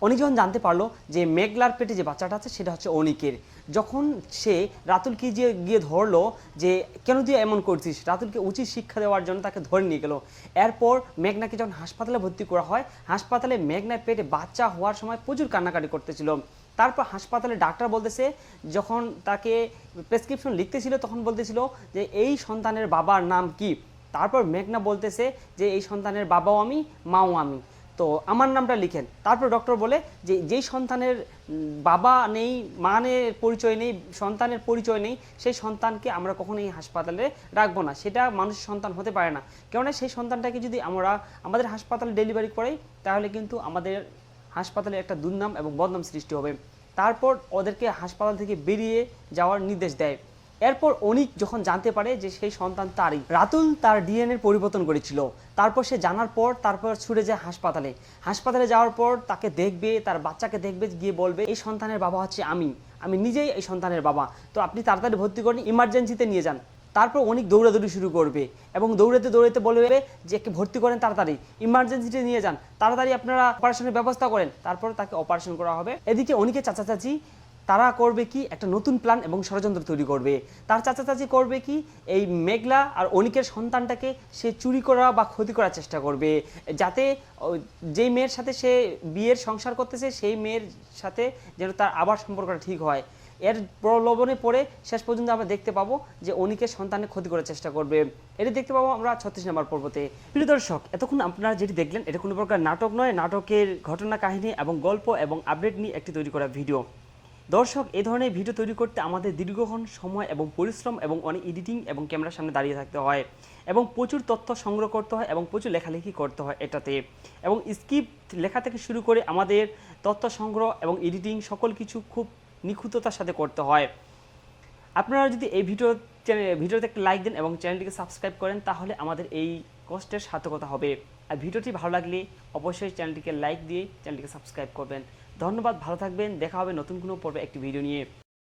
অনিক যখন জানতে পারলো যে মেঘলার পেটে যে বাচ্চাটা আছে সেটা হচ্ছে অনিকের, যখন সে রাতুলকে গিয়ে ধরলো যে কেন তুই এমন করছিস, রাতুলকে উচিত শিক্ষা দেওয়ার জন্য তাকে ধরে নিয়ে গেল। এরপর মেঘনাকে যখন হাসপাতালে ভর্তি করা হয়, হাসপাতালে মেঘনার পেটে বাচ্চা হওয়ার সময় প্রচুর কান্নাকাটি করতেছিল। তারপর হাসপাতালে ডাক্তার বলতেছে, যখন তাকে প্রেসক্রিপশন লিখতেছিল তখন বলতেছিল যে এই সন্তানের বাবার নাম কি। তারপর মেঘনা বলতেছে যে এই সন্তানের বাবাও আমি, মাও আমি, তো আমার নামটা লিখেন। তারপর ডক্টর বলে যে যেই সন্তানের বাবা নেই, মানের পরিচয় নেই, সন্তানের পরিচয় নেই, সেই সন্তানকে আমরা কখনোই হাসপাতালে রাখবো না, সেটা মানুষের সন্তান হতে পারে না। কেননা সেই সন্তানটাকে যদি আমরা আমাদের হাসপাতালে ডেলিভারি করাই তাহলে কিন্তু আমাদের হাসপাতালে একটা দুর্নাম এবং বদনাম সৃষ্টি হবে। তারপর ওদেরকে হাসপাতাল থেকে বেরিয়ে যাওয়ার নির্দেশ দেয়। এরপর অনিক যখন জানতে পারে যে সেই সন্তান তারই, রাতুল তার ডিএনএ পরিবর্তন করেছিল। তারপর সে জানার পর তারপর ছুটে যায় হাসপাতালে। হাসপাতালে যাওয়ার পর তাকে দেখবে, তার বাচ্চাকে দেখবে, গিয়ে বলবে এই সন্তানের বাবা হচ্ছে আমি, আমি নিজেই এই সন্তানের বাবা, তো আপনি তাড়াতাড়ি ভর্তি করেন, ইমার্জেন্সিতে নিয়ে যান। তারপর অনেক দৌড়াদৌড়ি শুরু করবে এবং দৌড়াতে দৌড়াতে বলবে যে একে ভর্তি করেন, তাড়াতাড়ি ইমার্জেন্সিতে নিয়ে যান, তাড়াতাড়ি আপনারা অপারেশনের ব্যবস্থা করেন। তারপর তাকে অপারেশন করা হবে। এদিকে অনেকে চাচা চাচি তারা করবে কি, একটা নতুন প্ল্যান এবং ষড়যন্ত্র তৈরি করবে। তার চাচা চাচি করবে কি, এই মেঘলা আর অনিকের সন্তানটাকে সে চুরি করা বা ক্ষতি করার চেষ্টা করবে, যাতে যেই মেয়ের সাথে সে বিয়ের সংসার করতেছে সেই মেয়ের সাথে যেন তার আবার সম্পর্কটা ঠিক হয়। এর প্রলোভনে পড়ে শেষ পর্যন্ত আমরা দেখতে পাবো যে অনিকের সন্তানের ক্ষতি করার চেষ্টা করবে। এটি দেখতে পাবো আমরা 36 নম্বর পর্বতে। প্রিয় দর্শক, এতক্ষণ আপনারা যেটি দেখলেন এটা কোনো প্রকার নাটক নয়, নাটকের ঘটনা কাহিনী এবং গল্প এবং আপডেট নিয়ে একটি তৈরি করা ভিডিও। দর্শক, এই ধরনের ভিডিও তৈরি করতে আমাদের দীর্ঘক্ষণ সময় এবং পরিশ্রম এবং অনেক এডিটিং এবং ক্যামেরার সামনে দাঁড়িয়ে থাকতে হয় এবং প্রচুর তথ্য সংগ্রহ করতে হয় এবং প্রচুর লেখালেখি করতে হয় এটাতে, এবং স্ক্রিপ্ট লেখা থেকে শুরু করে আমাদের তথ্য সংগ্রহ এবং এডিটিং সকল কিছু খুব নিখুঁততার সাথে করতে হয়। আপনারা যদি এই ভিডিওতে একটা লাইক দেন এবং চ্যানেলটিকে সাবস্ক্রাইব করেন তাহলে আমাদের এই কষ্টের সার্থকতা হবে। আর ভিডিওটি ভালো লাগলে অবশ্যই চ্যানেলটিকে লাইক দিয়ে চ্যানেলটিকে সাবস্ক্রাইব করবেন। ধন্যবাদ, ভালো থাকবেন, দেখা হবে নতুন কোনো পর্বে একটি ভিডিও নিয়ে।